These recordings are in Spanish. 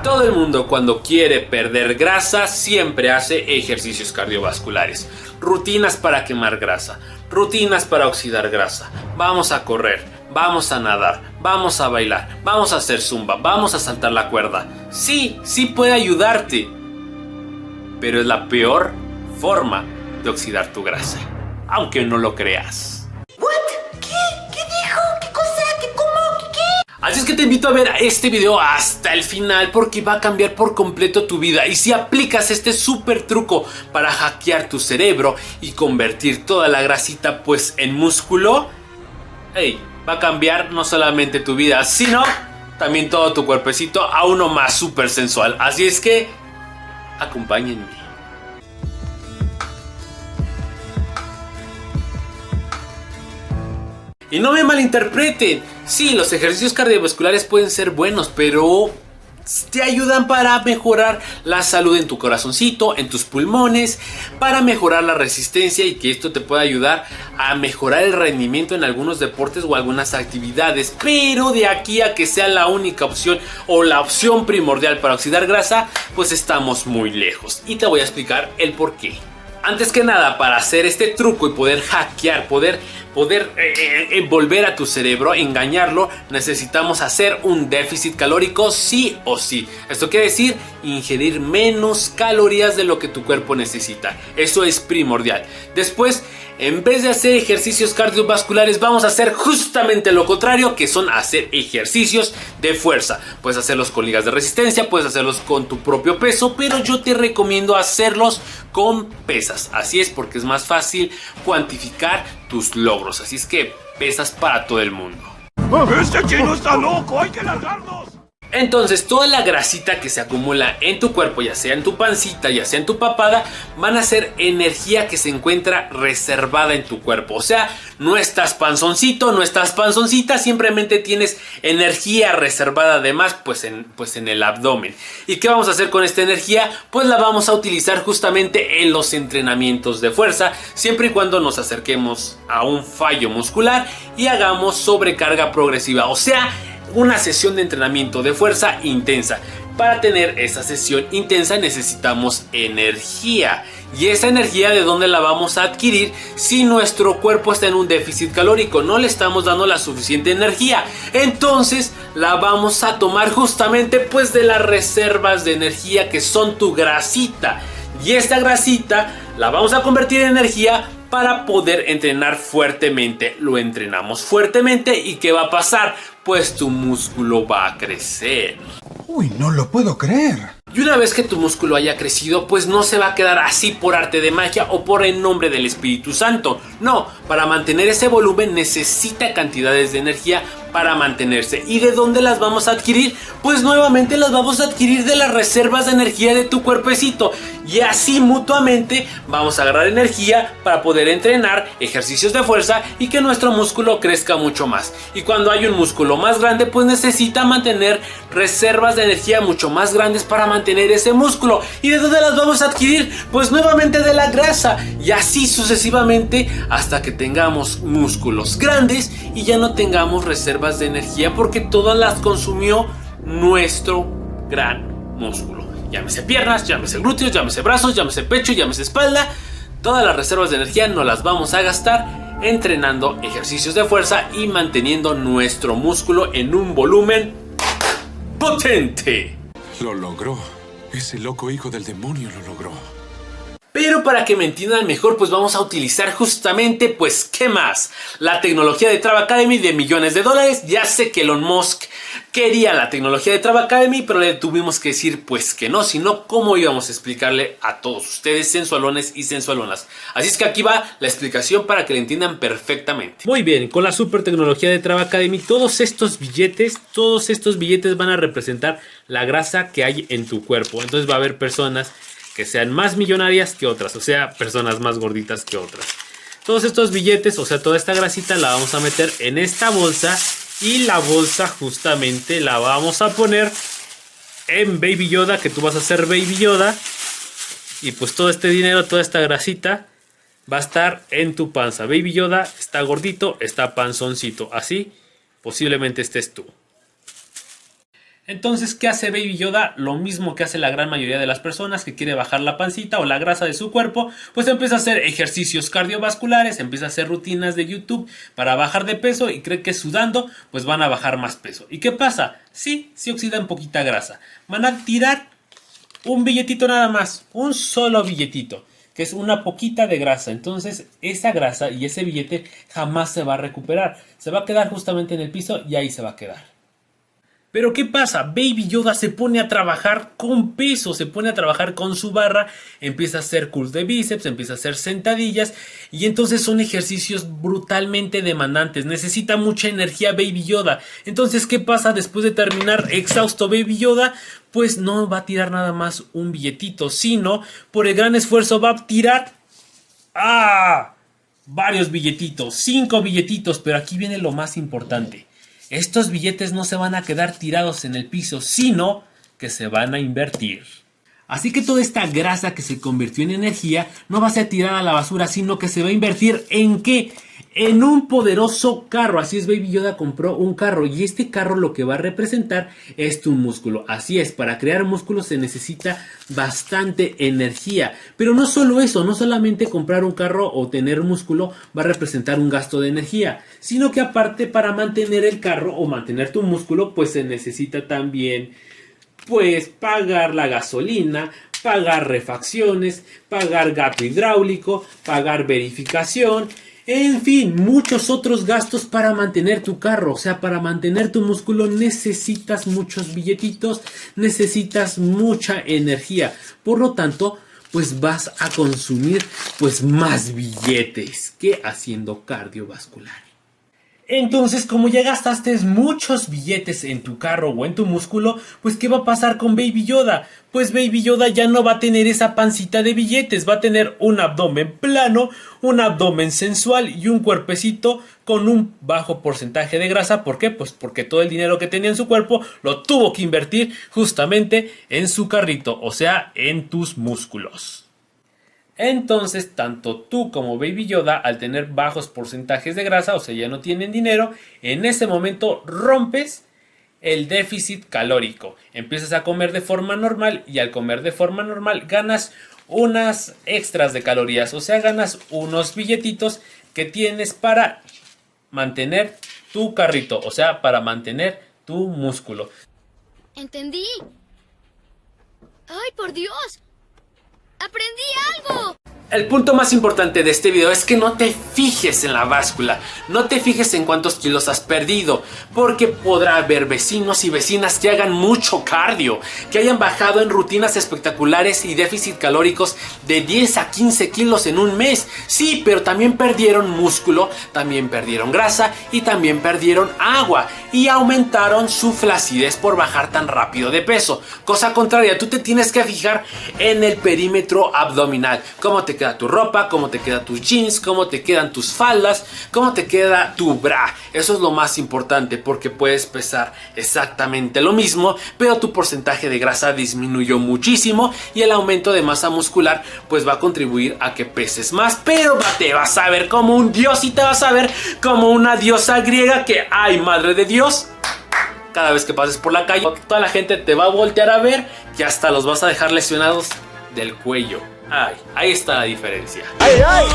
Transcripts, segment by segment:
Todo el mundo cuando quiere perder grasa siempre hace ejercicios cardiovasculares, rutinas para quemar grasa, rutinas para oxidar grasa. Vamos a correr, vamos a nadar, vamos a bailar, vamos a hacer zumba, vamos a saltar la cuerda. Sí, sí puede ayudarte, pero es la peor forma de oxidar tu grasa, aunque no lo creas. Así es que te invito a ver este video hasta el final porque va a cambiar por completo tu vida. Y si aplicas este súper truco para hackear tu cerebro y convertir toda la grasita pues en músculo, hey, va a cambiar no solamente tu vida, sino también todo tu cuerpecito a uno más súper sensual. Así es que acompáñenme. Y no me malinterpreten, sí, los ejercicios cardiovasculares pueden ser buenos, pero te ayudan para mejorar la salud en tu corazoncito, en tus pulmones, para mejorar la resistencia y que esto te pueda ayudar a mejorar el rendimiento en algunos deportes o algunas actividades. Pero de aquí a que sea la única opción o la opción primordial para oxidar grasa, pues estamos muy lejos. Y te voy a explicar el por qué. Antes que nada, para hacer este truco y poder hackear, poder envolver a tu cerebro, engañarlo, necesitamos hacer un déficit calórico sí o sí. Esto quiere decir ingerir menos calorías de lo que tu cuerpo necesita. Eso es primordial. Después, en vez de hacer ejercicios cardiovasculares, vamos a hacer justamente lo contrario, que son hacer ejercicios de fuerza. Puedes hacerlos con ligas de resistencia, puedes hacerlos con tu propio peso, pero yo te recomiendo hacerlos con pesas. Así es, porque es más fácil cuantificar tus logros. Así es que pesas para todo el mundo. ¡Este chino está loco! ¡Hay que largarnos! Entonces toda la grasita que se acumula en tu cuerpo, ya sea en tu pancita, ya sea en tu papada, van a ser energía que se encuentra reservada en tu cuerpo. O sea, no estás panzoncito, no estás panzoncita, simplemente tienes energía reservada además pues en el abdomen. ¿Y qué vamos a hacer con esta energía? Pues la vamos a utilizar justamente en los entrenamientos de fuerza, siempre y cuando nos acerquemos a un fallo muscular y hagamos sobrecarga progresiva. O sea, una sesión de entrenamiento de fuerza intensa. Para tener esa sesión intensa necesitamos energía. ¿Y esa energía de dónde la vamos a adquirir si nuestro cuerpo está en un déficit calórico? No le estamos dando la suficiente energía. Entonces la vamos a tomar justamente pues de las reservas de energía que son tu grasita. Y esta grasita la vamos a convertir en energía para poder entrenar fuertemente. Lo entrenamos fuertemente y ¿qué va a pasar? Pues tu músculo va a crecer. Uy, no lo puedo creer. Y una vez que tu músculo haya crecido, pues no se va a quedar así por arte de magia o por el nombre del Espíritu Santo. No, para mantener ese volumen necesita cantidades de energía para mantenerse. ¿Y de dónde las vamos a adquirir? Pues nuevamente las vamos a adquirir de las reservas de energía de tu cuerpecito. Y así mutuamente vamos a agarrar energía para poder entrenar ejercicios de fuerza y que nuestro músculo crezca mucho más. Y cuando hay un músculo más grande, pues necesita mantener reservas de energía mucho más grandes para mantener ese músculo. ¿Y de dónde las vamos a adquirir? Pues nuevamente de la grasa. Y así sucesivamente hasta que tengamos músculos grandes y ya no tengamos reservas de energía porque todas las consumió nuestro gran músculo. Llámese piernas, llámese glúteos, llámese brazos, llámese pecho, llámese espalda. Todas las reservas de energía nos las vamos a gastar entrenando ejercicios de fuerza y manteniendo nuestro músculo en un volumen potente. Lo logró. Ese loco hijo del demonio lo logró. Pero para que me entiendan mejor, pues vamos a utilizar justamente, pues, ¿qué más? La tecnología de Trav Academy de millones de dólares. Ya sé que Elon Musk quería la tecnología de Trav Academy, pero le tuvimos que decir, pues, que no. Si no, ¿cómo íbamos a explicarle a todos ustedes, sensualones y sensualonas? Así es que aquí va la explicación para que la entiendan perfectamente. Muy bien, con la super tecnología de Trav Academy, todos estos billetes van a representar la grasa que hay en tu cuerpo. Entonces va a haber personas que sean más millonarias que otras, o sea, personas más gorditas que otras. Todos estos billetes, o sea, toda esta grasita la vamos a meter en esta bolsa y la bolsa justamente la vamos a poner en Baby Yoda, que tú vas a ser Baby Yoda. Y pues todo este dinero, toda esta grasita va a estar en tu panza. Baby Yoda está gordito, está panzoncito, así posiblemente estés tú. Entonces, ¿qué hace Baby Yoda? Lo mismo que hace la gran mayoría de las personas que quiere bajar la pancita o la grasa de su cuerpo, pues empieza a hacer ejercicios cardiovasculares, empieza a hacer rutinas de YouTube para bajar de peso y cree que sudando pues van a bajar más peso. ¿Y qué pasa? Sí oxidan poquita grasa. Van a tirar un billetito nada más, un solo billetito, que es una poquita de grasa. Entonces esa grasa y ese billete jamás se va a recuperar. Se va a quedar justamente en el piso y ahí se va a quedar. Pero ¿qué pasa? Baby Yoda se pone a trabajar con peso, se pone a trabajar con su barra, empieza a hacer curls de bíceps, empieza a hacer sentadillas y entonces son ejercicios brutalmente demandantes. Necesita mucha energía Baby Yoda. Entonces, ¿qué pasa después de terminar exhausto Baby Yoda? Pues no va a tirar nada más un billetito, sino por el gran esfuerzo va a tirar varios billetitos, 5 billetitos, pero aquí viene lo más importante. Estos billetes no se van a quedar tirados en el piso, sino que se van a invertir. Así que toda esta grasa que se convirtió en energía no va a ser tirada a la basura, sino que se va a invertir ¿en qué? En un poderoso carro. Así es, Baby Yoda compró un carro y este carro lo que va a representar es tu músculo. Así es, para crear músculo se necesita bastante energía. Pero no solo eso, no solamente comprar un carro o tener músculo va a representar un gasto de energía, sino que aparte para mantener el carro o mantener tu músculo pues se necesita también pues pagar la gasolina, pagar refacciones, pagar gato hidráulico, pagar verificación. En fin, muchos otros gastos para mantener tu carro. O sea, para mantener tu músculo necesitas muchos billetitos, necesitas mucha energía. Por lo tanto, pues vas a consumir pues más billetes que haciendo cardiovascular. Entonces, como ya gastaste muchos billetes en tu carro o en tu músculo, pues ¿qué va a pasar con Baby Yoda? Pues Baby Yoda ya no va a tener esa pancita de billetes, va a tener un abdomen plano, un abdomen sensual y un cuerpecito con un bajo porcentaje de grasa. ¿Por qué? Pues porque todo el dinero que tenía en su cuerpo lo tuvo que invertir justamente en su carrito, o sea, en tus músculos. Entonces, tanto tú como Baby Yoda, al tener bajos porcentajes de grasa, o sea, ya no tienen dinero, en ese momento rompes el déficit calórico. Empiezas a comer de forma normal y al comer de forma normal ganas unas extras de calorías, o sea, ganas unos billetitos que tienes para mantener tu carrito, o sea, para mantener tu músculo. Entendí. ¡Ay, por Dios! ¡Aprendí algo! El punto más importante de este video es que no te fijes en la báscula, no te fijes en cuántos kilos has perdido, porque podrá haber vecinos y vecinas que hagan mucho cardio, que hayan bajado en rutinas espectaculares y déficit calóricos de 10 a 15 kilos en un mes. Sí, pero también perdieron músculo, también perdieron grasa y también perdieron agua y aumentaron su flacidez por bajar tan rápido de peso. Cosa contraria, tú te tienes que fijar en el perímetro abdominal, cómo te queda tu ropa, cómo te quedan tus jeans, cómo te quedan tus faldas, cómo te queda tu bra. Eso es lo más importante, porque puedes pesar exactamente lo mismo, pero tu porcentaje de grasa disminuyó muchísimo y el aumento de masa muscular pues va a contribuir a que peses más, pero te vas a ver como un dios y te vas a ver como una diosa griega que, ay, madre de Dios. Cada vez que pases por la calle, toda la gente te va a voltear a ver, que hasta los vas a dejar lesionados del cuello. Ay, ahí está la diferencia. ¡Ay, ay,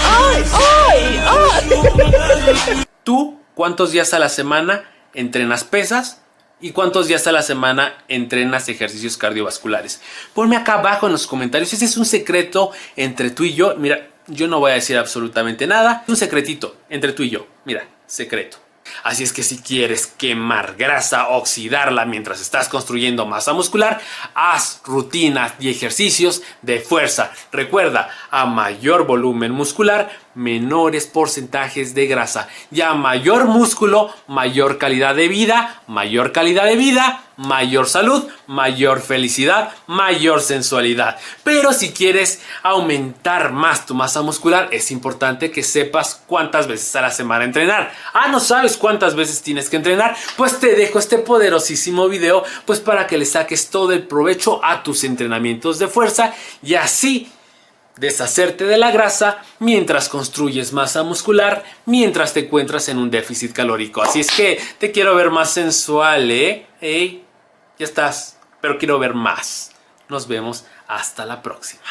ay, ay! ¿Tú cuántos días a la semana entrenas pesas? ¿Y cuántos días a la semana entrenas ejercicios cardiovasculares? Ponme acá abajo en los comentarios. Ese es un secreto entre tú y yo. Mira, yo no voy a decir absolutamente nada. Un secretito entre tú y yo. Mira, secreto. Así es que si quieres quemar grasa, oxidarla mientras estás construyendo masa muscular, haz rutinas y ejercicios de fuerza. Recuerda, a mayor volumen muscular, menores porcentajes de grasa. Y a mayor músculo, mayor calidad de vida, mayor calidad de vida, mayor salud, mayor felicidad, mayor sensualidad. Pero si quieres aumentar más tu masa muscular, es importante que sepas cuántas veces a la semana entrenar. ¿No sabes cuántas veces tienes que entrenar? Pues te dejo este poderosísimo video pues para que le saques todo el provecho a tus entrenamientos de fuerza y así deshacerte de la grasa mientras construyes masa muscular, mientras te encuentras en un déficit calórico. Así es que te quiero ver más sensual, ¿eh? Ey. Ya estás, pero quiero ver más. Nos vemos hasta la próxima.